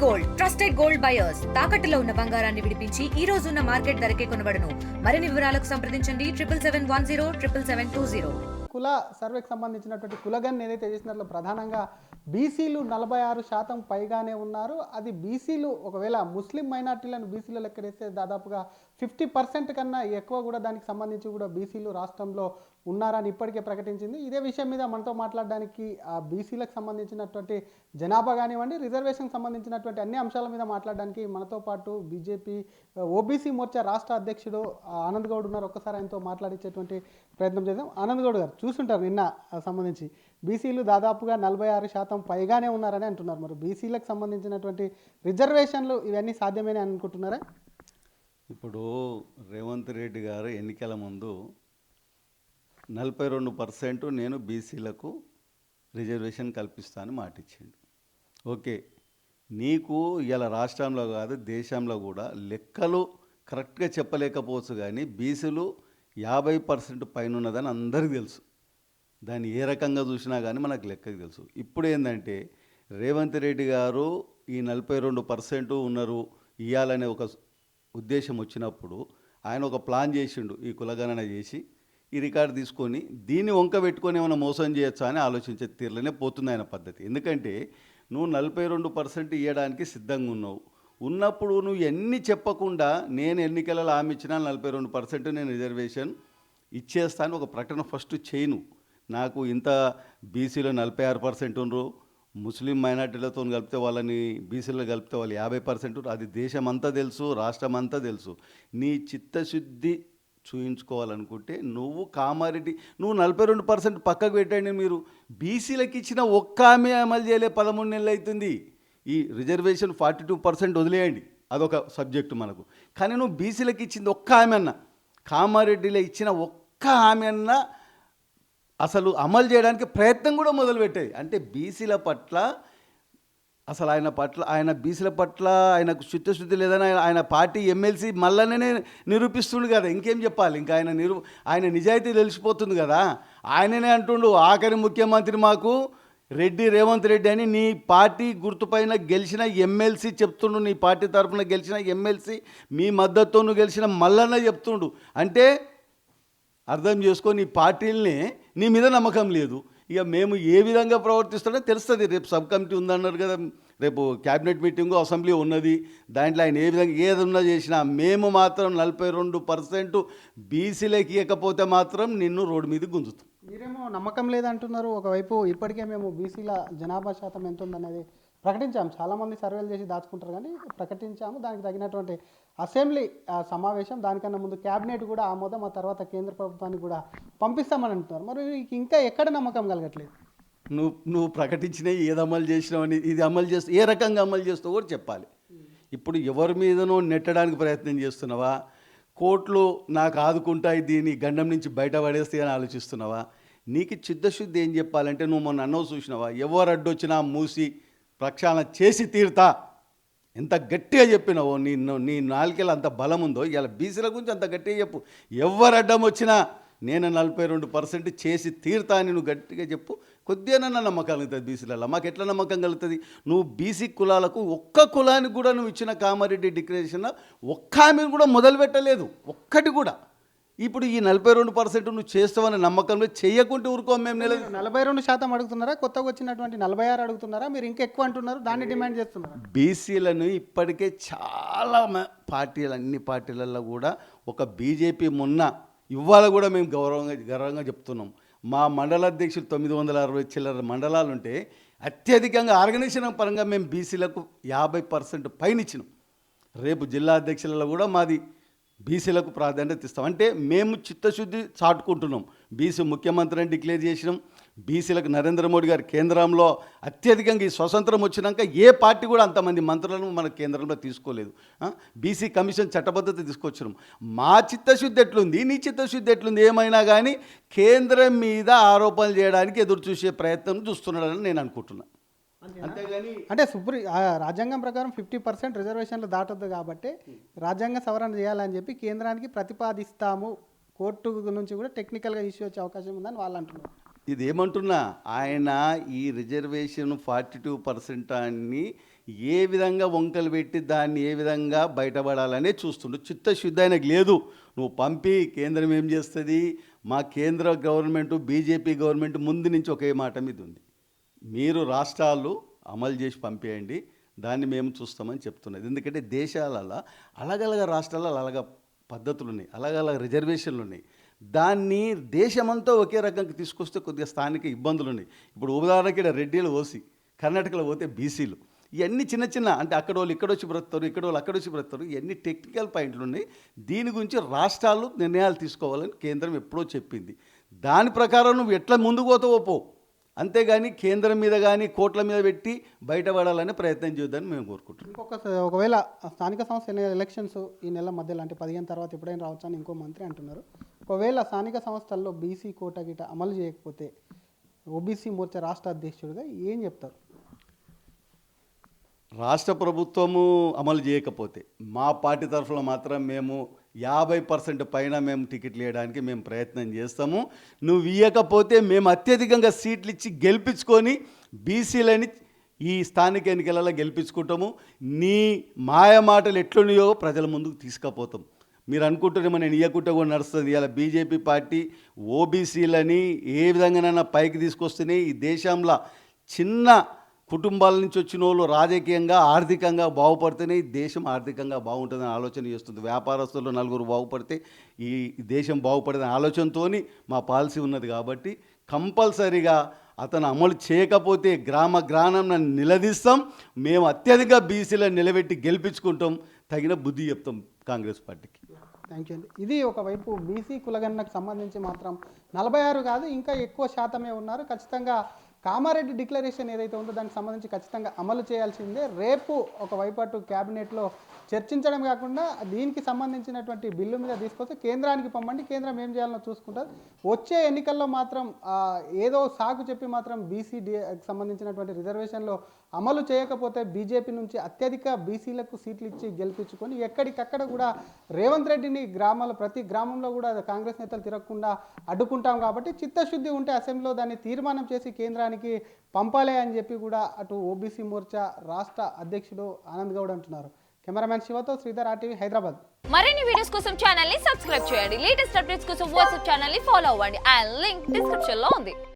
Gold trusted gold buyers తాకట్టులో ఉన్న బంగారాన్ని విడిపించి ఈ రోజు ఉన్న మార్కెట్ ధరకే కొనబడును. మరిన్ని వివరాలకు సంప్రదించండి 7771077720. కుల సర్వేకి సంబంధించినటువంటి కులగన్ ఏదైతే చేసినట్లు ప్రధానంగా బీసీలు 46% పైగానే ఉన్నారు. అది బీసీలు ఒకవేళ ముస్లిం మైనార్టీలను బీసీలో లెక్కడేస్తే దాదాపుగా 50% కన్నా ఎక్కువ కూడా దానికి సంబంధించి కూడా బీసీలు రాష్ట్రంలో ఉన్నారని ఇప్పటికే ప్రకటించింది. ఇదే విషయం మీద మనతో మాట్లాడడానికి ఆ బీసీలకు సంబంధించినటువంటి జనాభా కానివ్వండి, రిజర్వేషన్కి సంబంధించినటువంటి అన్ని అంశాల మీద మాట్లాడడానికి మనతో పాటు బీజేపీ ఓబీసీ మోర్చా రాష్ట్ర అధ్యక్షుడు ఆనంద్ గౌడ్ ఉన్నారు. ఒక్కసారి ఆయనతో మాట్లాడించేటువంటి ప్రయత్నం చేద్దాం. ఆనంద్ గౌడ్ గారు, చూస్తుంటారు నిన్న సంబంధించి బీసీలు దాదాపుగా 46% పైగానే ఉన్నారని అంటున్నారు. మరి బీసీలకు సంబంధించినటువంటి రిజర్వేషన్లు ఇవన్నీ సాధ్యమేనే అనుకుంటున్నారా? ఇప్పుడు రేవంత్ రెడ్డి గారు ఎన్నికల ముందు 42% నేను బీసీలకు రిజర్వేషన్ కల్పిస్తాను మాట ఇచ్చిండు. ఓకే, నీకు ఇలా రాష్ట్రంలో కాదు దేశంలో కూడా లెక్కలు కరెక్ట్గా చెప్పలేకపోవచ్చు, కానీ బీసీలు 50% పైన ఉన్నదని అందరికీ తెలుసు. దాన్ని ఏ రకంగా చూసినా కానీ మనకు లెక్కకు తెలుసు. ఇప్పుడు ఏంటంటే రేవంత్ రెడ్డి గారు ఈ 42% ఉన్నారు ఇవ్వాలనే ఒక ఉద్దేశం వచ్చినప్పుడు ఆయన ఒక ప్లాన్ చేసిండు. ఈ కులగణన చేసి ఈ రికార్డు తీసుకొని దీన్ని వంక పెట్టుకొని ఏమైనా మోసం చేయొచ్చా అని ఆలోచించే తీరులోనే పోతుంది ఆయన పద్ధతి. ఎందుకంటే నువ్వు 42% ఇవ్వడానికి సిద్ధంగా ఉన్నప్పుడు నువ్వు ఎన్ని చెప్పకుండా నేను ఎన్నికలలో హామీ ఇచ్చినా 42% నేను రిజర్వేషన్ ఇచ్చేస్తాను ఒక ప్రకటన ఫస్ట్ చేయను. నాకు ఇంత బీసీలో 46% ఉన్నారు, ముస్లిం మైనార్టీలతో కలిపితే వాళ్ళని బీసీలో కలిపితే వాళ్ళు 50%, అది దేశం అంతా తెలుసు, రాష్ట్రం అంతా తెలుసు. నీ చిత్తశుద్ధి చూయించుకోవాలనుకుంటే నువ్వు కామారెడ్డి నువ్వు 42% పక్కకు పెట్టండి. మీరు బీసీలకు ఇచ్చిన ఒక్క హామీ అమలు చేయలే, 13 నెలలు అవుతుంది. ఈ రిజర్వేషన్ 42% వదిలేయండి, అదొక సబ్జెక్టు మనకు. కానీ నువ్వు బీసీలకు ఇచ్చింది ఒక్క హామీ అన్న, కామారెడ్డిలో ఇచ్చిన ఒక్క హామీ అన్న అసలు అమలు చేయడానికి ప్రయత్నం కూడా మొదలుపెట్టేది. అంటే బీసీల పట్ల అసలు ఆయన బీసీల పట్ల ఆయనకు చిత్తశుద్ధి లేదని ఆయన పార్టీ ఎమ్మెల్సీ మళ్ళనే నిరూపిస్తుండు కదా. ఇంకేం చెప్పాలి? ఇంకా ఆయన నిజాయితీ తెలిసిపోతుంది కదా. ఆయననే అంటుండు ఆఖరి ముఖ్యమంత్రి మాకు రేవంత్ రెడ్డి అని. నీ పార్టీ గుర్తుపైన గెలిచిన ఎమ్మెల్సీ చెప్తుండు, నీ పార్టీ తరఫున గెలిచిన ఎమ్మెల్సీ మీ మద్దతుతో నువ్వు గెలిచిన మల్లన్న చెప్తుండు. అంటే అర్థం చేసుకో, నీ పార్టీల్ని నీ మీద నమ్మకం లేదు. ఇక మేము ఏ విధంగా ప్రవర్తిస్తాడో తెలుస్తుంది. రేపు సబ్ కమిటీ ఉందన్నారు కదా, రేపు క్యాబినెట్ మీటింగు అసెంబ్లీ ఉన్నది, దాంట్లో ఆయన ఏ విధంగా ఏదన్నా చేసినా మేము మాత్రం 42% బీసీలకి ఇవ్వకపోతే మాత్రం నిన్ను రోడ్డు మీద గుంజుతాం. మీరేమో నమ్మకం లేదంటున్నారు. ఒకవైపు ఇప్పటికే మేము బీసీల జనాభా శాతం ఎంత ఉందనేది ప్రకటించాము. చాలామంది సర్వేలు చేసి దాచుకుంటారు, కానీ ప్రకటించాము. దానికి తగినటువంటి అసెంబ్లీ సమావేశం, దానికన్నా ముందు క్యాబినెట్ కూడా ఆమోదం, ఆ తర్వాత కేంద్ర ప్రభుత్వానికి కూడా పంపిస్తామని అంటున్నారు. మరి ఇంకా ఎక్కడ నమ్మకం కలగట్లేదు? నువ్వు ప్రకటించినవి ఏది అమలు చేసినావు అని, ఇది అమలు చేస్తూ ఏ రకంగా అమలు చేస్తావు కూడా చెప్పాలి. ఇప్పుడు ఎవరి మీదనో నెట్టడానికి ప్రయత్నం చేస్తున్నావా? కోర్టులు నాకు ఆదుకుంటాయి, దీన్ని గండం నుంచి బయట పడేస్తాయి అని ఆలోచిస్తున్నావా? నీకు చిత్తశుద్ధి ఏం చెప్పాలంటే, నువ్వు మొన్న అన్నో చూసినావా, ఎవరు అడ్డొచ్చినా మూసి ప్రక్షాళన చేసి తీరుతా, ఎంత గట్టిగా చెప్పినావో, నీ నాలుకలు అంత బలం ఉందో, ఇలా బీసీల గురించి అంత గట్టిగా చెప్పు. ఎవరు అడ్డం వచ్చినా నేను 42% చేసి తీరుతా అని నువ్వు గట్టిగా చెప్పు. కొద్దిగా నమ్మకం కలుగుతుంది బీసీలలో. మాకు ఎట్లా నమ్మకం కలుగుతుంది? నువ్వు బీసీ కులాలకు ఒక్క కులానికి కూడా నువ్వు ఇచ్చిన కామారెడ్డి డిక్లరేషన్ ఒక్క హామీని కూడా మొదలు పెట్టలేదు, ఒక్కటి కూడా. ఇప్పుడు ఈ 42% నువ్వు చేస్తావని నమ్మకంలో చేయకుంటే ఊరుకో. మేము 42% అడుగుతున్నారా? కొత్తగా వచ్చినటువంటి 46 అడుగుతున్నారా? మీరు ఇంకా ఎక్కువ అంటున్నారు, దాన్ని డిమాండ్ చేస్తున్నారు. బీసీలను ఇప్పటికే చాలా పార్టీలు, అన్ని పార్టీలలో కూడా ఒక బీజేపీ మొన్న ఇవాళ కూడా మేము గర్వంగా చెప్తున్నాం. మా మండల అధ్యక్షులు 960 చిల్లర మండలాలు ఉంటే అత్యధికంగా ఆర్గనైజేషన్ పరంగా మేము బీసీలకు 50% పైన ఇచ్చినాం. రేపు జిల్లా అధ్యక్షులలో కూడా మాది బీసీలకు ప్రాధాన్యత ఇస్తాం. అంటే మేము చిత్తశుద్ధి చాటుకుంటున్నాం. బీసీ ముఖ్యమంత్రి అని డిక్లేర్ చేసినాం. బీసీలకు నరేంద్ర మోడీ గారు కేంద్రంలో అత్యధికంగా ఈ స్వతంత్రం వచ్చినాక ఏ పార్టీ కూడా అంతమంది మంత్రులను మన కేంద్రంలో తీసుకోలేదు. బీసీ కమిషన్ చట్టబద్ధత తీసుకొచ్చినాం. మా చిత్తశుద్ధి ఎట్లుంది, నీ చిత్తశుద్ధి ఎట్లుంది? ఏమైనా కానీ కేంద్రం మీద ఆరోపణలు చేయడానికి ఎదురు చూసే ప్రయత్నం చూస్తున్నాడని నేను అనుకుంటున్నాను. అంతేగాని అంటే రాజ్యాంగం ప్రకారం 50% రిజర్వేషన్లు దాటొద్దు కాబట్టి రాజ్యాంగ సవరణ చేయాలని చెప్పి కేంద్రానికి ప్రతిపాదిస్తాము. కోర్టు నుంచి కూడా టెక్నికల్గా ఇష్యూ వచ్చే అవకాశం ఉందని వాళ్ళు అంటున్నారు. ఇదేమంటున్నా, ఆయన ఈ రిజర్వేషన్ 42% అని ఏ విధంగా వంకలు పెట్టి దాన్ని ఏ విధంగా బయటపడాలనే చూస్తుండు. చిత్తశుద్ధి ఆయనకు లేదు. నువ్వు పంపి కేంద్రం ఏం చేస్తుంది? మా కేంద్ర గవర్నమెంట్ బీజేపీ గవర్నమెంట్ ముందు నుంచి ఒకే మాట మీద ఉంది, మీరు రాష్ట్రాలు అమలు చేసి పంపేయండి, దాన్ని మేము చూస్తామని చెప్తున్నది. ఎందుకంటే దేశాలలో అలగలగ రాష్ట్రాలలో అలాగ పద్ధతులు ఉన్నాయి, అలగలగ రిజర్వేషన్లు ఉన్నాయి. దాన్ని దేశమంతా ఒకే రకంగా తీసుకొస్తే కొద్దిగా స్థానిక ఇబ్బందులు ఉన్నాయి. ఇప్పుడు ఉదాహరణకి ఇక్కడ రెడ్డిలు ఓసి, కర్ణాటకలో పోతే బీసీలు, ఇవన్నీ చిన్న చిన్న అంటే అక్కడ వాళ్ళు ఇక్కడ వచ్చి బ్రతుకుతారు, ఇక్కడ వాళ్ళు అక్కడ వచ్చి బ్రతుకుతారు, ఇవన్నీ టెక్నికల్ పాయింట్లు ఉన్నాయి. దీని గురించి రాష్ట్రాలు నిర్ణయాలు తీసుకోవాలని కేంద్రం ఎప్పుడో చెప్పింది. దాని ప్రకారం నువ్వు ఎట్లా ముందుకు పోతావో పో, అంతేగాని కేంద్రం మీద కానీ కోట్ల మీద పెట్టి బయటపడాలని ప్రయత్నం చేద్దామని మేము కోరుకుంటున్నాం. ఒకవేళ స్థానిక సంస్థ ఎలక్షన్స్ ఈ నెల మధ్యలో అంటే 15 తర్వాత ఎప్పుడైనా రావచ్చు అని ఇంకో మంత్రి అంటున్నారు. ఒకవేళ స్థానిక సంస్థల్లో బీసీ కోట గిట అమలు చేయకపోతే ఓబీసీ మోర్చా రాష్ట్ర అధ్యక్షుడిగా ఏం చెప్తారు? రాష్ట్ర ప్రభుత్వము అమలు చేయకపోతే మా పార్టీ తరఫున మాత్రం మేము 50% పైన మేము టికెట్లు ఇవ్వడానికి మేము ప్రయత్నం చేస్తాము. నువ్వు ఇవ్వకపోతే మేము అత్యధికంగా సీట్లు ఇచ్చి గెలిపించుకొని బీసీలని ఈ స్థానిక ఎన్నికలలో గెలిపించుకుంటాము. నీ మాయ మాటలు ఎట్లున్నాయో ప్రజల ముందుకు తీసుకుపోతాం. మీరు అనుకుంటారేమో నేను ఇవ్వకుంటే కూడా నడుస్తుంది. ఇలా బీజేపీ పార్టీ ఓబీసీలని ఏ విధంగానైనా పైకి తీసుకొస్తేనే ఈ దేశంలో చిన్న కుటుంబాల నుంచి వచ్చిన వాళ్ళు రాజకీయంగా ఆర్థికంగా బాగుపడితేనే ఈ దేశం ఆర్థికంగా బాగుంటుందని ఆలోచన చేస్తుంది. వ్యాపారస్తులు నలుగురు బాగుపడితే ఈ దేశం బాగుపడదని ఆలోచనతో మా పాలసీ ఉన్నది. కాబట్టి కంపల్సరీగా అతను అమలు చేయకపోతే గ్రామ గ్రామంలో నిలదీస్తాం. మేము అత్యధిక బీసీలను నిలబెట్టి గెలిపించుకుంటాం, తగిన బుద్ధి చెప్తాం కాంగ్రెస్ పార్టీకి. థ్యాంక్ యూ అండి. ఇది ఒకవైపు బీసీ కులగణనకు సంబంధించి మాత్రం 46 కాదు ఇంకా ఎక్కువ శాతమే ఉన్నారు. ఖచ్చితంగా కామారెడ్డి డిక్లరేషన్ ఏదైతే ఉందో దానికి సంబంధించి ఖచ్చితంగా అమలు చేయాల్సిందే. రేపు ఒకవైపు అటు క్యాబినెట్లో చర్చించడం కాకుండా దీనికి సంబంధించినటువంటి బిల్లు మీద తీసుకొస్తే కేంద్రానికి పంపండి, కేంద్రం ఏం చేయాలనో చూసుకుంటారు. వచ్చే ఎన్నికల్లో మాత్రం ఏదో సాకు చెప్పి మాత్రం బీసీకి సంబంధించినటువంటి రిజర్వేషన్లో అమలు చేయకపోతే బీజేపీ నుంచి అత్యధిక బీసీలకు సీట్లు ఇచ్చి గెలిపించుకొని ఎక్కడికక్కడ కూడా రేవంత్ రెడ్డిని ప్రతి గ్రామంలో కూడా కాంగ్రెస్ నేతలు తిరగకుండా అడ్డుకుంటాం. కాబట్టి చిత్తశుద్ధి ఉంటే అసెంబ్లీలో దాన్ని తీర్మానం చేసి కేంద్రానికి పంపాలి అని చెప్పి కూడా అటు ఓబీసీ మోర్చా రాష్ట్ర అధ్యక్షుడు ఆనంద్ గౌడ్ అంటున్నారు. కెమెరామ్యాన్ శివతో శ్రీధర్, RTV హైదరాబాద్. మరిన్ని వీడియోస్ కోసం ఛానల్ ని సబ్స్క్రైబ్ చేయండి. లేటెస్ట్ అప్డేట్స్ కోసం వాట్సాప్ ఛానల్ ని ఫాలో అవ్వండి. ఆ లింక్ డిస్క్రిప్షన్ లో ఉంది.